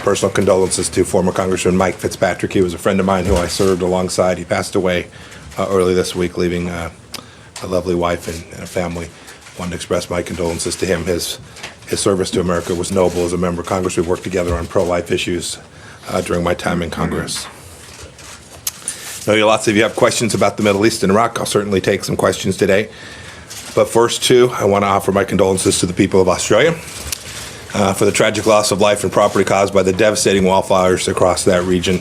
personal condolences to former Congressman Mike Fitzpatrick. He was a friend of mine who I served alongside. He passed away early this week, leaving a lovely wife and a family. I wanted to express my condolences to him. His service to America was noble. As a member of Congress, we worked together on pro-life issues during my time in Congress. I know lots of you have questions about the Middle East and Iraq. I'll certainly take some questions today. But first, too, I want to offer my condolences to the people of Australia for the tragic loss of life and property caused by the devastating wildfires across that region.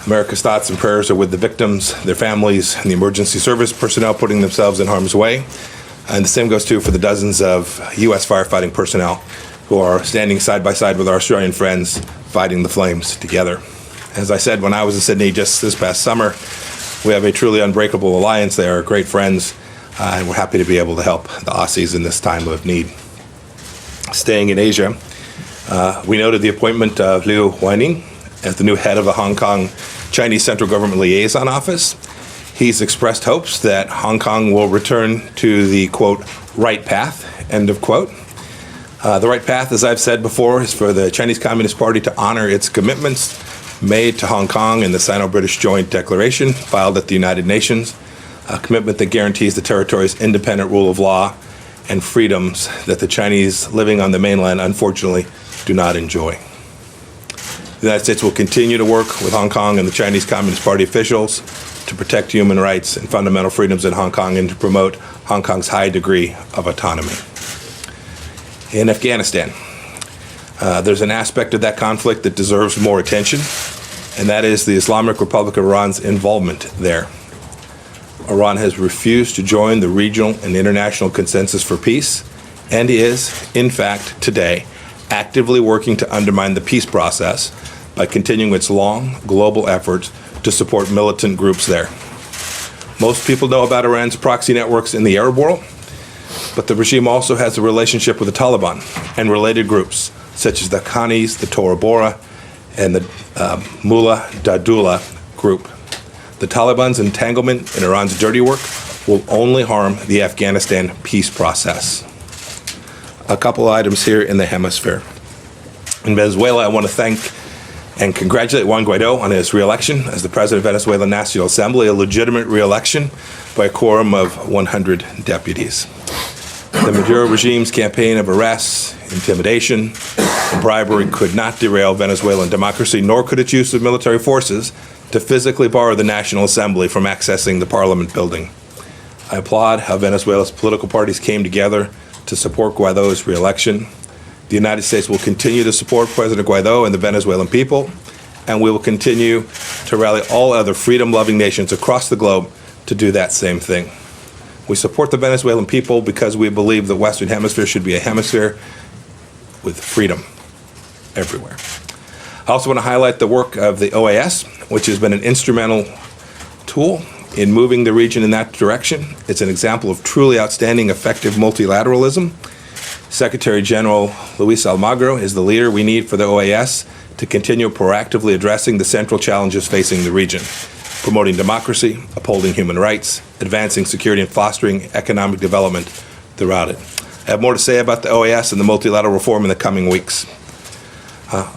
America's thoughts and prayers are with the victims, their families, and the emergency service personnel putting themselves in harm's way. And the same goes, too, for the dozens of U.S. firefighting personnel who are standing side by side with our Australian friends fighting the flames together. As I said when I was in Sydney just this past summer, we have a truly unbreakable alliance. They are great friends, and we're happy to be able to help the Aussies in this time of need. Staying in Asia, we noted the appointment of Liu Huining as the new head of the Hong Kong Chinese Central Government Liaison Office. He's expressed hopes that Hong Kong will return to the, quote, right path, end of quote. The right path, as I've said before, is for the Chinese Communist Party to honor its commitments made to Hong Kong in the Sino-British Joint Declaration filed at the United Nations, a commitment that guarantees the territory's independent rule of law and freedoms that the Chinese living on the mainland, unfortunately, do not enjoy. The United States will continue to work with Hong Kong and the Chinese Communist Party officials to protect human rights and fundamental freedoms in Hong Kong and to promote Hong Kong's high degree of autonomy. In Afghanistan, there's an aspect of that conflict that deserves more attention, and that is the Islamic Republic of Iran's involvement there. Iran has refused to join the regional and international consensus for peace and is, in fact, today, actively working to undermine the peace process by continuing its long global efforts to support militant groups there. Most people know about Iran's proxy networks in the Arab world, but the regime also has a relationship with the Taliban and related groups, such as the Haqqanis, the Tora Bora, and the Mullah Dadullah group. The Taliban's entanglement in Iran's dirty work will only harm the Afghanistan peace process. A couple items here in the hemisphere. In Venezuela, I want to thank and congratulate Juan Guaido on his re-election as the president of the Venezuelan National Assembly, a legitimate re-election by a quorum of 100 deputies. The Maduro regime's campaign of arrests, intimidation, and bribery could not derail Venezuelan democracy, nor could its use of military forces to physically bar the National Assembly from accessing the Parliament building. I applaud how Venezuela's political parties came together to support Guaido's re-election. The United States will continue to support President Guaido and the Venezuelan people, and we will continue to rally all other freedom-loving nations across the globe to do that same thing. We support the Venezuelan people because we believe the Western Hemisphere should be a hemisphere with freedom everywhere. I also want to highlight the work of the OAS, which has been an instrumental tool in moving the region in that direction. It's an example of truly outstanding, effective multilateralism. Secretary General Luis Almagro is the leader we need for the OAS to continue proactively addressing the central challenges facing the region, promoting democracy, upholding human rights, advancing security, and fostering economic development throughout it. I have more to say about the OAS and the multilateral reform in the coming weeks.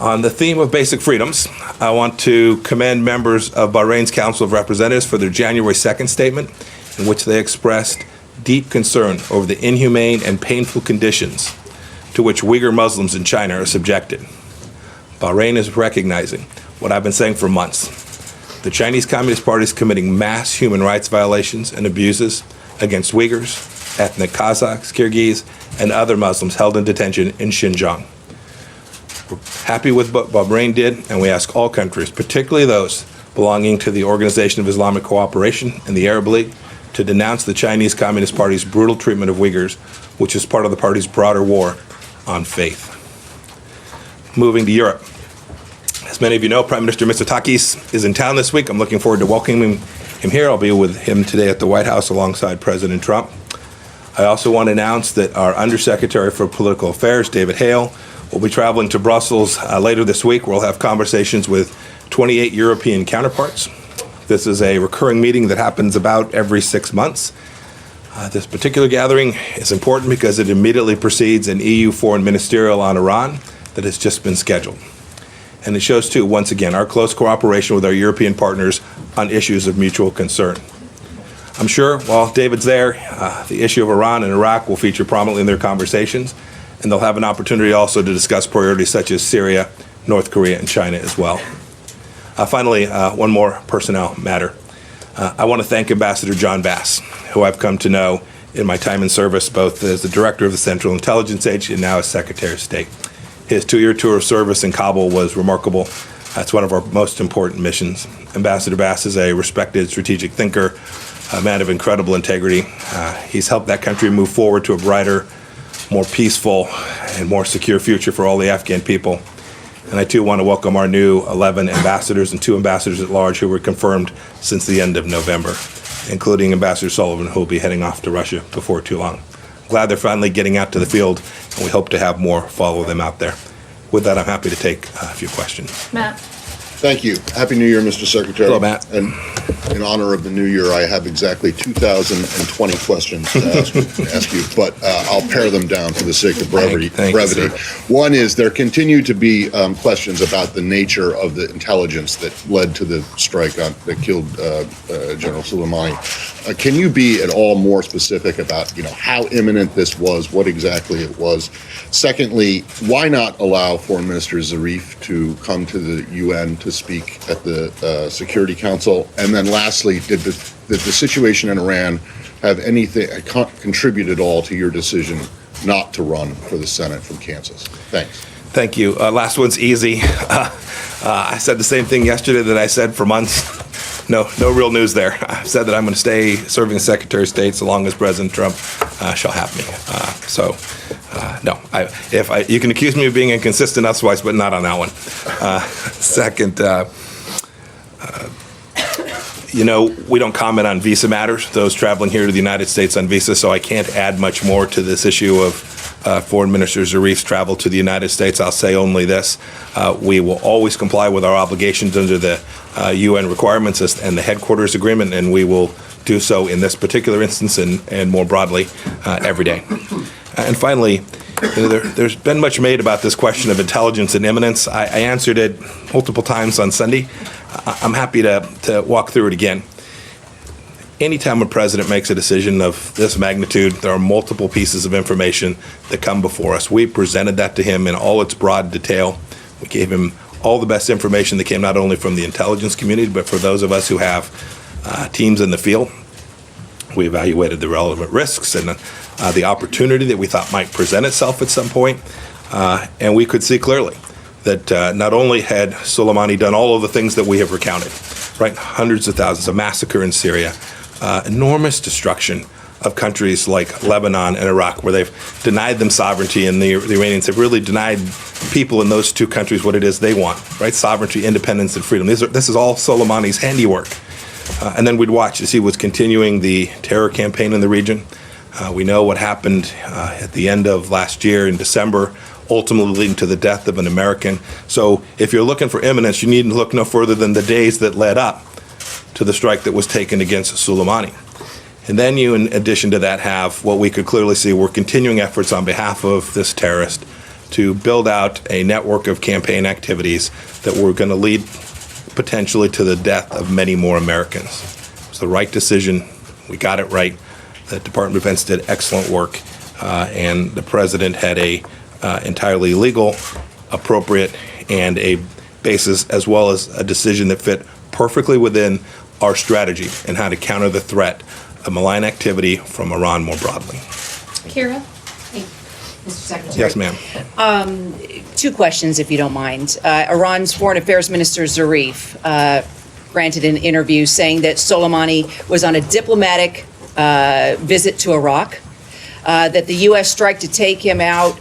On the theme of basic freedoms, I want to commend members of Bahrain's Council of Representatives for their January 2nd statement, in which they expressed deep concern over the inhumane and painful conditions to which Uyghur Muslims in China are subjected. Bahrain is recognizing what I've been saying for months. The Chinese Communist Party is committing mass human rights violations and abuses against Uyghurs, ethnic Kazakhs, Kyrgyz, and other Muslims held in detention in Xinjiang. We're happy with what Bahrain did, and we ask all countries, particularly those belonging to the Organization of Islamic Cooperation and the Arab League, to denounce the Chinese Communist Party's brutal treatment of Uyghurs, which is part of the party's broader war on faith. Moving to Europe. As many of you know, Prime Minister Mitsotakis is in town this week. I'm looking forward to welcoming him here. I'll be with him today at the White House alongside President Trump. I also want to announce that our Undersecretary for Political Affairs, David Hale, will be traveling to Brussels later this week. We'll have conversations with 28 European counterparts. This is a recurring meeting that happens about every 6 months. This particular gathering is important because it immediately precedes an EU foreign ministerial on Iran that has just been scheduled. And it shows, too, once again, our close cooperation with our European partners on issues of mutual concern. I'm sure while David's there, the issue of Iran and Iraq will feature prominently in their conversations, and they'll have an opportunity also to discuss priorities such as Syria, North Korea, and China as well. Finally, one more personnel matter. I want to thank Ambassador John Bass, who I've come to know in my time in service, both as the director of the Central Intelligence Agency and now as Secretary of State. His 2-year tour of service in Kabul was remarkable. It's one of our most important missions. Ambassador Bass is a respected strategic thinker, a man of incredible integrity. He's helped that country move forward to a brighter, more peaceful, and more secure future for all the Afghan people. And I, too, want to welcome our new 11 ambassadors and 2 ambassadors at large who were confirmed since the end of November, including Ambassador Sullivan, who will be heading off to Russia before too long. I'm glad they're finally getting out to the field, and we hope to have more follow them out there. With that, I'm happy to take a few questions. Matt. Thank you. Happy New Year, Mr. Secretary. Hello, Matt. And in honor of the new year, I have exactly 2,020 questions to ask you, but I'll pare them down for the sake of brevity. Thank you, One is there continue to be questions about the nature of the intelligence that led to the strike that killed General Soleimani. Can you be at all more specific about, how imminent this was, what exactly it was? Secondly, why not allow Foreign Minister Zarif to come to the UN to speak at the Security Council? And then lastly, did the situation in Iran have anything contributed at all to your decision not to run for the Senate from Kansas? Thanks. Thank you. Last one's easy. I said the same thing yesterday that I said for months. No real news there. I've said that I'm going to stay serving as Secretary of State so long as President Trump shall have me. No. You can accuse me of being inconsistent otherwise, but not on that one. Second, we don't comment on visa matters, those traveling here to the United States on visa, so I can't add much more to this issue of Foreign Minister Zarif's travel to the United States. I'll say only this. We will always comply with our obligations under the UN requirements and the headquarters agreement, and we will do so in this particular instance and more broadly every day. And finally, there's been much made about this question of intelligence and imminence. I answered it multiple times on Sunday. I'm happy to walk through it again. Anytime a president makes a decision of this magnitude, there are multiple pieces of information that come before us. We presented that to him in all its broad detail. We gave him all the best information that came not only from the intelligence community, but for those of us who have teams in the field. We evaluated the relevant risks and the opportunity that we thought might present itself at some point. And we could see clearly that not only had Soleimani done all of the things that we have recounted, right? Hundreds of thousands, a massacre in Syria, enormous destruction of countries like Lebanon and Iraq, where they've denied them sovereignty, and the Iranians have really denied people in those 2 countries what it is they want, right? Sovereignty, independence, and freedom. This is all Soleimani's handiwork. And then we'd watch as he was continuing the terror campaign in the region. We know what happened at the end of last year in December, ultimately leading to the death of an American. So if you're looking for imminence, you needn't look no further than the days that led up to the strike that was taken against Soleimani. And then you, in addition to that, have what we could clearly see were continuing efforts on behalf of this terrorist to build out a network of campaign activities that were going to lead potentially to the death of many more Americans. It was the right decision. We got it right. The Department of Defense did excellent work, and the president had a entirely legal, appropriate, and a basis, as well as a decision that fit perfectly within our strategy and how to counter the threat of malign activity from Iran more broadly. Kira? Hey, Mr. Secretary. Yes, ma'am. 2 questions, if you don't mind. Iran's Foreign Affairs Minister Zarif granted an interview saying that Soleimani was on a diplomatic visit to Iraq, that the U.S. strike to take him out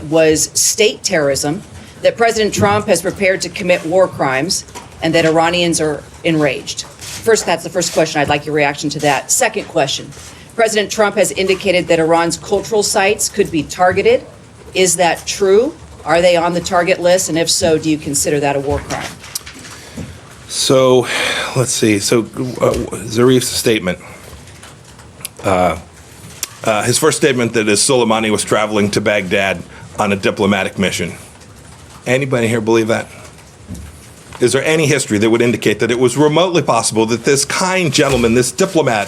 was state terrorism, that President Trump has prepared to commit war crimes, and that Iranians are enraged. That's the first question. I'd like your reaction to that. Second question. President Trump has indicated that Iran's cultural sites could be targeted. Is that true? Are they on the target list? And if so, do you consider that a war crime? So, let's see. So, Zarif's statement. His first statement that is Soleimani was traveling to Baghdad on a diplomatic mission. Anybody here believe that? is there any history that would indicate that it was remotely possible that this kind gentleman, this diplomat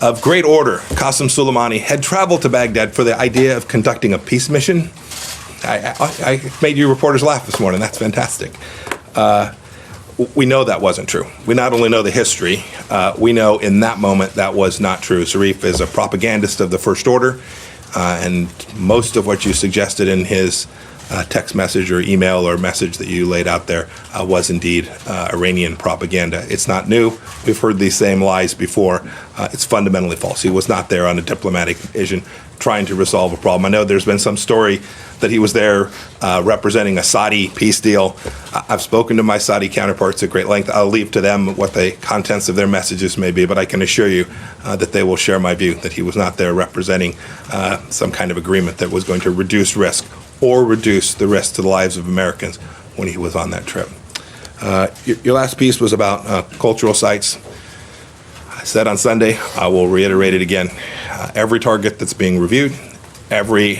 of great order, Qasem Soleimani, had traveled to Baghdad for the idea of conducting a peace mission? I made you reporters laugh this morning. That's fantastic. We know that wasn't true. We not only know the history, we know in that moment that was not true. Zarif is a propagandist of the First Order, and most of what you suggested in his text message or email or message that you laid out there was indeed Iranian propaganda. It's not new. We've heard these same lies before. It's fundamentally false. He was not there on a diplomatic mission trying to resolve a problem. I know there's been some story that he was there representing a Saudi peace deal. I've spoken to my Saudi counterparts at great length. I'll leave to them what the contents of their messages may be, but I can assure you that they will share my view that he was not there representing some kind of agreement that was going to reduce risk or reduce the risk to the lives of Americans when he was on that trip. Your last piece was about cultural sites. I said on Sunday, I will reiterate it again. Every target that's being reviewed, every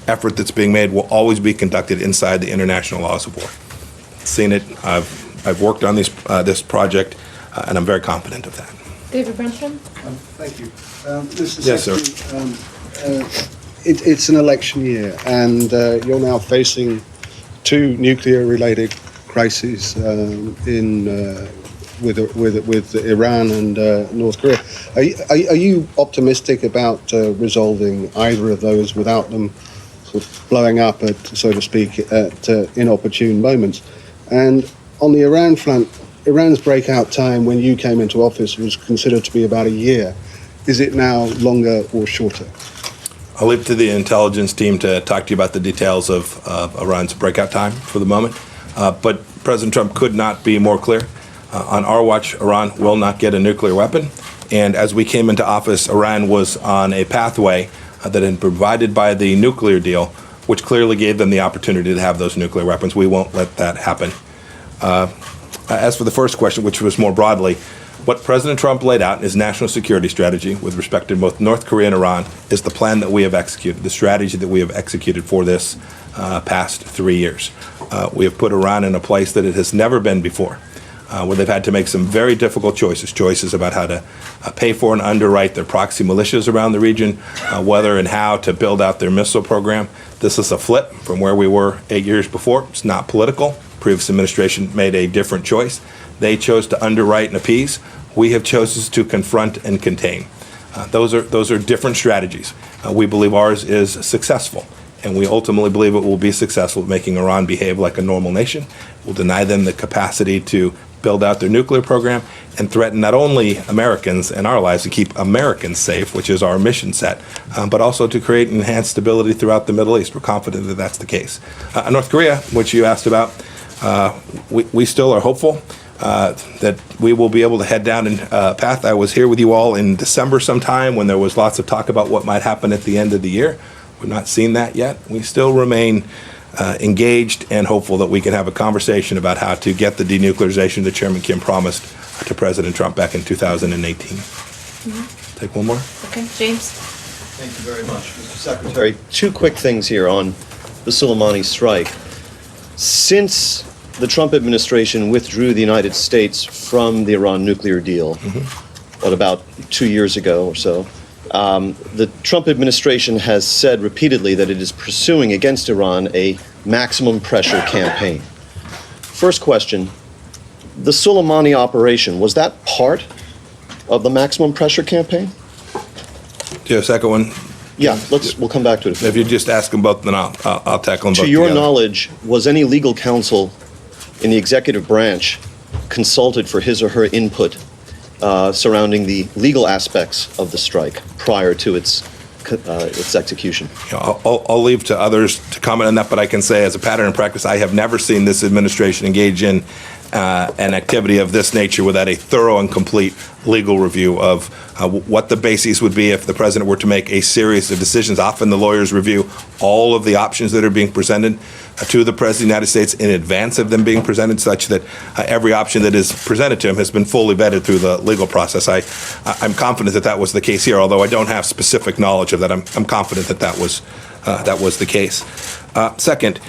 effort that's being made will always be conducted inside the international laws of war. Seen it. I've worked on this project, and I'm very confident of that. David Brenstrom? Thank you. Mr. Yes, sir. Secretary, it's an election year, and you're now facing two nuclear-related crises with Iran and North Korea. Are you optimistic about resolving either of those without them sort of blowing up, so to speak, at inopportune moments? And on the Iran front, Iran's breakout time when you came into office was considered to be about a year. Is it now longer or shorter? I'll leave it to the intelligence team to talk to you about the details of Iran's breakout time for the moment. But President Trump could not be more clear. On our watch, Iran will not get a nuclear weapon. And as we came into office, Iran was on a pathway that had been provided by the nuclear deal, which clearly gave them the opportunity to have those nuclear weapons. We won't let that happen. As for the first question, which was more broadly, what President Trump laid out in his national security strategy with respect to both North Korea and Iran is the plan that we have executed, the strategy that we have executed for this past 3 years. We have put Iran in a place that it has never been before, where they've had to make some very difficult choices about how to pay for and underwrite their proxy militias around the region, whether and how to build out their missile program. This is a flip from where we were 8 years before. It's not political. Previous administration made a different choice. They chose to underwrite and appease. We have chosen to confront and contain. Those are different strategies. We believe ours is successful, and we ultimately believe it will be successful at making Iran behave like a normal nation. We'll deny them the capacity to build out their nuclear program and threaten not only Americans and our lives to keep Americans safe, which is our mission set, but also to create enhanced stability throughout the Middle East. We're confident that that's the case. North Korea, which you asked about, we still are hopeful that we will be able to head down a path. I was here with you all in December sometime when there was lots of talk about what might happen at the end of the year. We've not seen that yet. We still remain engaged and hopeful that we can have a conversation about how to get the denuclearization that Chairman Kim promised to President Trump back in 2018. Take one more. Okay, James. Thank you very much, Mr. Secretary. Two quick things here on the Soleimani strike. Since the Trump administration withdrew the United States from the Iran nuclear deal, about 2 years ago or so, the Trump administration has said repeatedly that it is pursuing against Iran a maximum pressure campaign. First question, the Soleimani operation, was that part of the maximum pressure campaign? Do you have a second one? Yeah, we'll come back to it. If you just ask them both, then I'll tackle them both To your together. knowledge, was any legal counsel in the executive branch consulted for his or her input surrounding the legal aspects of the strike prior to its execution? You know, I'll leave to others to comment on that, but I can say as a pattern and practice, I have never seen this administration engage in an activity of this nature without a thorough and complete legal review of what the bases would be if the president were to make a series of decisions. Often the lawyers review all of the options that are being presented to the President of the United States in advance of them being presented, such that every option that is presented to him has been fully vetted through the legal process. I'm confident that that was the case here, although I don't have specific knowledge of that. I'm confident that that was the case. Second,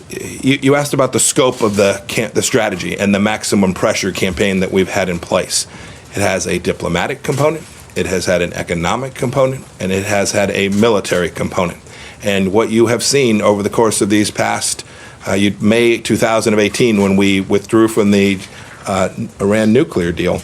you asked about the scope of the strategy and the maximum pressure campaign that we've had in place. It has a diplomatic component, it has had an economic component, and it has had a military component. And what you have seen over the course of these past, May 2018, when we withdrew from the Iran nuclear deal,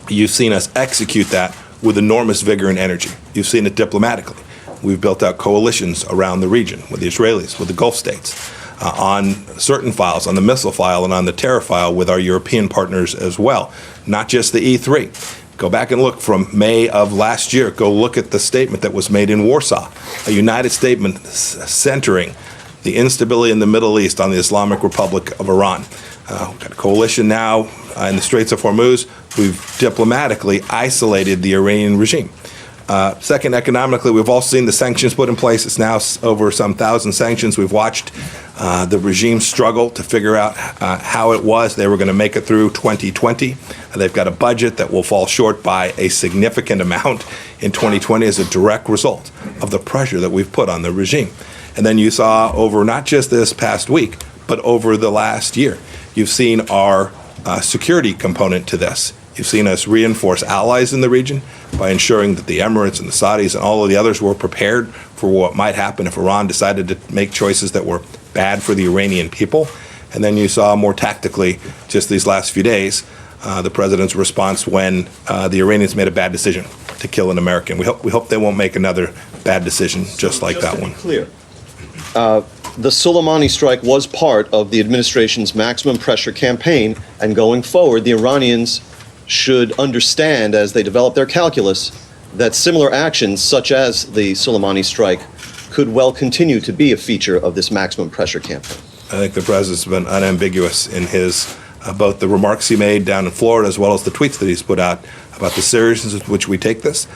you've seen us execute that with enormous vigor and energy. You've seen it diplomatically. We've built out coalitions around the region with the Israelis, with the Gulf states, on certain files, on the missile file and on the terror file with our European partners as well, not just the E3. Go back and look from May of last year. Go look at the statement that was made in Warsaw, a united statement centering the instability in the Middle East on the Islamic Republic of Iran. We've got a coalition now in the Straits of Hormuz. We've diplomatically isolated the Iranian regime. Second, economically, we've all seen the sanctions put in place. It's now over some 1,000 sanctions. We've watched the regime struggle to figure out how it was they were going to make it through 2020. They've got a budget that will fall short by a significant amount in 2020 as a direct result of the pressure that we've put on the regime. And then you saw over not just this past week, but over the last year, you've seen our security component to this. You've seen us reinforce allies in the region by ensuring that the Emirates and the Saudis and all of the others were prepared for what might happen if Iran decided to make choices that were bad for the Iranian people. And then you saw more tactically, just these last few days, the president's response when the Iranians made a bad decision to kill an American. We hope they won't make another bad decision just like that one. Clear. The Soleimani strike was part of the administration's maximum pressure campaign, and going forward, the Iranians should understand, as they develop their calculus, that similar actions, such as the Soleimani strike, could well continue to be a feature of this maximum pressure campaign. I think the president's been unambiguous in his both the remarks he made down in Florida as well as the tweets that he's put out about the seriousness with which we take this,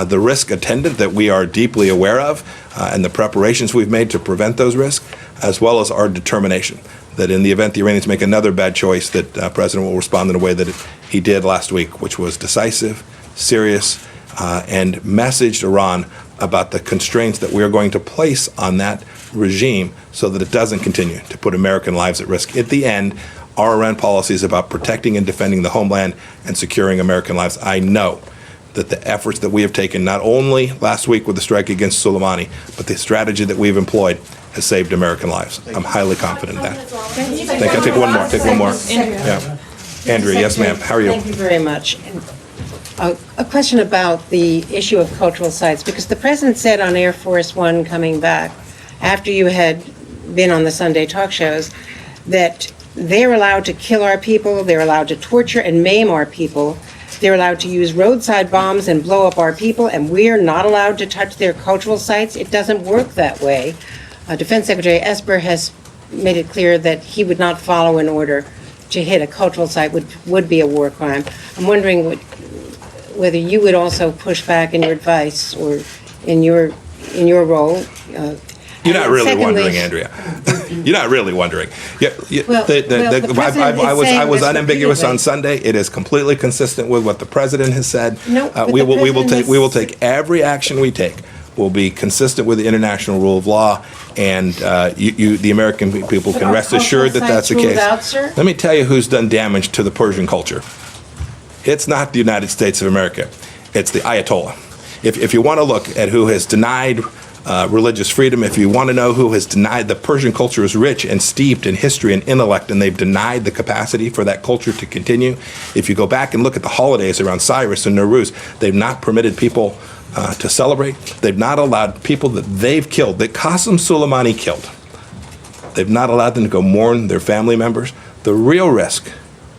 the risk attendant that we are deeply aware of, and the preparations we've made to prevent those risks, as well as our determination that in the event the Iranians make another bad choice, that President will respond in a way that he did last week, which was decisive, serious, and messaged Iran about the constraints that we are going to place on that regime so that it doesn't continue to put American lives at risk. At the end, our Iran policy is about protecting and defending the homeland and securing American lives. I know that the efforts that we have taken, not only last week with the strike against Soleimani, but the strategy that we've employed has saved American lives. I'm highly confident in that. Thank you. Take one more. Take one more. Yeah. Andrea, yes, ma'am. How are you? Thank you very much. A question about the issue of cultural sites, because the president said on Air Force One coming back, after you had been on the Sunday talk shows, that they're allowed to kill our people, they're allowed to torture and maim our people, they're allowed to use roadside bombs and blow up our people, and we're not allowed to touch their cultural sites. It doesn't work that way. Defense Secretary Esper has made it clear that he would not follow an order to hit a cultural site, which would be a war crime. I'm wondering whether you would also push back in your advice or in your role. You're not really wondering, Andrea. You're not really wondering. I was unambiguous on Sunday. It is completely consistent with what the president has said. We will take every action we take will be consistent with the international rule of law, and the American people can rest assured that that's the case. Let me tell you who's done damage to the Persian culture. It's not the United States of America. It's the Ayatollah. If you want to look at who has denied religious freedom, if you want to know who has denied, the Persian culture is rich and steeped in history and intellect, and they've denied the capacity for that culture to continue. If you go back and look at the holidays around Cyrus and Nowruz, they've not permitted people to celebrate. They've not allowed people that they've killed, that Qasem Soleimani killed, they've not allowed them to go mourn their family members. The real risk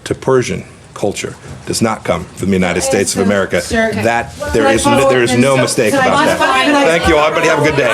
to Persian culture does not come from the United States of America. That there is no mistake about that. Thank you all. Everybody have a good day.